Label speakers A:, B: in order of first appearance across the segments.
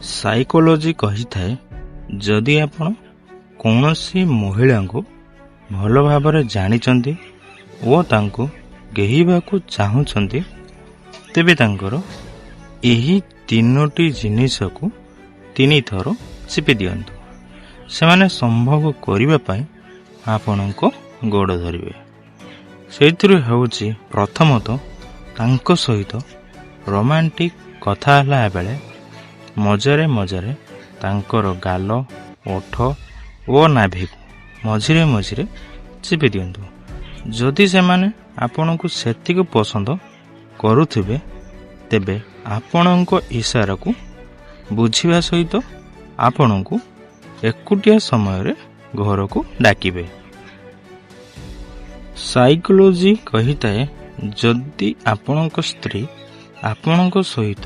A: Psychology କହିଥାଏ, ଯଦି ଆପଣ କୌଣସି ମହିଳାଙ୍କୁ ଭଲ ଭାବରେ ଜାଣିଛନ୍ତି ଓ ତାଙ୍କୁ ଗେହିବାକୁ ଚାହୁଁଛନ୍ତି, ତେବେ ତାଙ୍କର ଏହି ତିନୋଟି ଜିନିଷକୁ 3 ଥର ଚିପି ଦିଅନ୍ତୁ। ସେମାନେ ସମ୍ଭବ କରିବା ପାଇଁ ଆପଣଙ୍କ ଗୋଡ଼ ଧରିବେ। ସେଇଥିରୁ ହେଉଛି ପ୍ରଥମତଃ ତାଙ୍କ ସହିତ ରୋମାଣ୍ଟିକ କଥା ହେଲା ବେଳେ ମଜାରେ ମଜାରେ ତାଙ୍କର ଗାଲ, ଓଠ ଓ ନାଭିକୁ ମଝିରେ ମଝିରେ ଚିପି ଦିଅନ୍ତୁ। ଯଦି ସେମାନେ ଆପଣଙ୍କୁ ସେତିକି ପସନ୍ଦ କରୁଥିବେ, ତେବେ ଆପଣଙ୍କ ଇସାରାକୁ ବୁଝିବା ସହିତ ଆପଣଙ୍କୁ ଏକୁଟିଆ ସମୟରେ ଘରକୁ ଡାକିବେ। ସାଇକୋଲୋଜି କହିଥାଏ, ଯଦି ଆପଣଙ୍କ ସ୍ତ୍ରୀ ଆପଣଙ୍କ ସହିତ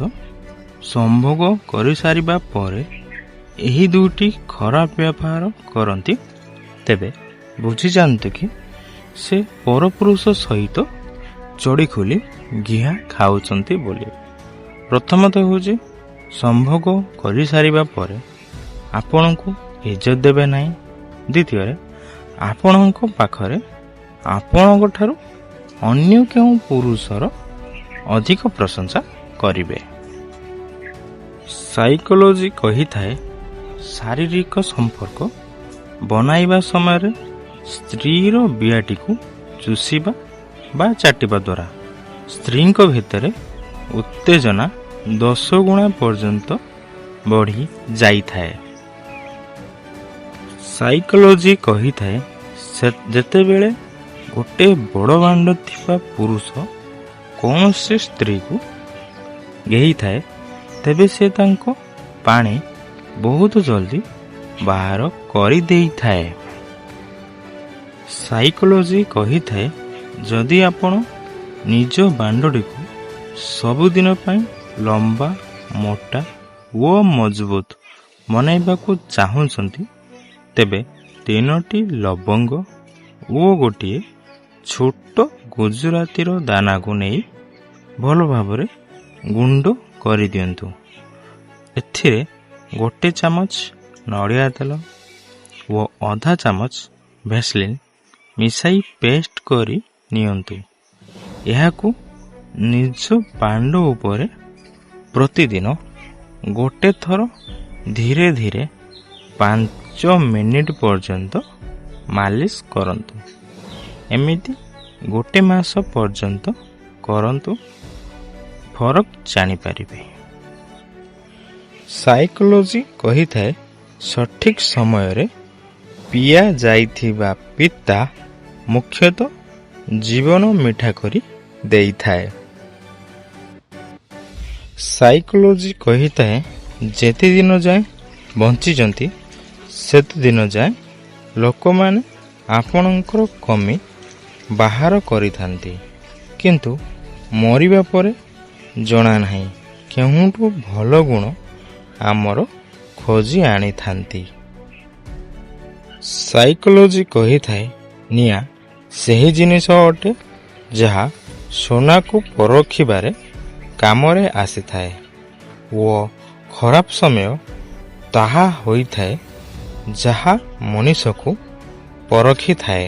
A: ସମ୍ଭୋଗ କରିସାରିବା ପରେ ଏହି 2ଟି ଖରାପ ବ୍ୟବହାର କରନ୍ତି, ତେବେ ବୁଝିଯାଆନ୍ତୁ କି ସେ ପରପୁରୁଷ ସହିତ ଚଢ଼ି ଖୋଲି ଘିଆ ଖାଉଛନ୍ତି ବୋଲି। ପ୍ରଥମତଃ ହେଉଛି ସମ୍ଭୋଗ କରିସାରିବା ପରେ ଆପଣଙ୍କୁ ଇଜ୍ଜତ ଦେବେ ନାହିଁ। ଦ୍ୱିତୀୟରେ, ଆପଣଙ୍କ ପାଖରେ ଆପଣଙ୍କ ଠାରୁ ଅନ୍ୟ କେଉଁ ପୁରୁଷର ଅଧିକ ପ୍ରଶଂସା କରିବେ। ସାଇକୋଲୋଜି କହିଥାଏ, ଶାରୀରିକ ସମ୍ପର୍କ ବନାଇବା ସମୟରେ ସ୍ତ୍ରୀର ବିଆଟିକୁ ଚୁଷିବା ବା ଚାଟିବା ଦ୍ୱାରା ସ୍ତ୍ରୀଙ୍କ ଭିତରେ ଉତ୍ତେଜନା 10 ଗୁଣା ପର୍ଯ୍ୟନ୍ତ ବଢ଼ି ଯାଇଥାଏ। ସାଇକୋଲୋଜି କହିଥାଏ, ଯେତେବେଳେ ଗୋଟେ ବଡ଼ ଭାଣ୍ଡ ଥିବା ପୁରୁଷ କୌଣସି ସ୍ତ୍ରୀକୁ ଘେହିଥାଏ, ତେବେ ସେ ତାଙ୍କ ପାଣି ବହୁତ ଜଲ୍ଦି ବାହାର କରିଦେଇଥାଏ। ସାଇକୋଲୋଜି କହିଥାଏ, ଯଦି ଆପଣ ନିଜ ବାଣ୍ଡଟିକୁ ସବୁଦିନ ପାଇଁ ଲମ୍ବା, ମୋଟା ଓ ମଜବୁତ ବନାଇବାକୁ ଚାହୁଁଛନ୍ତି, ତେବେ 3ଟି ଲବଙ୍ଗ ଓ ଗୋଟିଏ ଛୋଟ ଗୁଜୁରାତିର ଦାନାକୁ ନେଇ ଭଲ ଭାବରେ ଗୁଣ୍ଡ କରିଦିଅନ୍ତୁ। ଏଥିରେ 1 ଚାମଚ ନଡ଼ିଆ ତେଲ ଓ ଅଧା ଚାମଚ ଭେସଲିନ୍ ମିଶାଇ ପେଷ୍ଟ କରି ନିଅନ୍ତୁ। ଏହାକୁ ନିଜ ବାଣ୍ଡ ଉପରେ ପ୍ରତିଦିନ 1 ଥର ଧୀରେ ଧୀରେ 5 ମିନିଟ୍ ପର୍ଯ୍ୟନ୍ତ ମାଲିସ କରନ୍ତୁ। ଏମିତି 1 ମାସ ପର୍ଯ୍ୟନ୍ତ କରନ୍ତୁ, ଫରକ ଜାଣିପାରିବେ। ସାଇକୋଲୋଜି କହିଥାଏ, ସଠିକ ସମୟରେ ପିଆଯାଇଥିବା ପିତା ମୁଖ୍ୟତଃ ଜୀବନ ମିଠା କରି ଦେଇଥାଏ। ସାଇକୋଲୋଜି କହିଥାଏ, ଯେତେ ଦିନ ଯାଏଁ ବଞ୍ଚିଛନ୍ତି ସେତେ ଦିନ ଯାଏଁ ଲୋକମାନେ ଆପଣଙ୍କର କମି ବାହାର କରିଥାନ୍ତି, କିନ୍ତୁ ମରିବା ପରେ ଜଣା ନାହିଁ କେଉଁଠୁ ଭଲ ଗୁଣ ଆମର ଖୋଜି ଆଣିଥାନ୍ତି। ସାଇକୋଲୋଜି କହିଥାଏ, ନିଆଁ ସେହି ଜିନିଷ ଅଟେ ଯାହା ସୁନାକୁ ପରଖିବାରେ କାମରେ ଆସିଥାଏ ଓ ଖରାପ ସମୟ ତାହା ହୋଇଥାଏ ଯାହା ମଣିଷକୁ ପରଖିଥାଏ।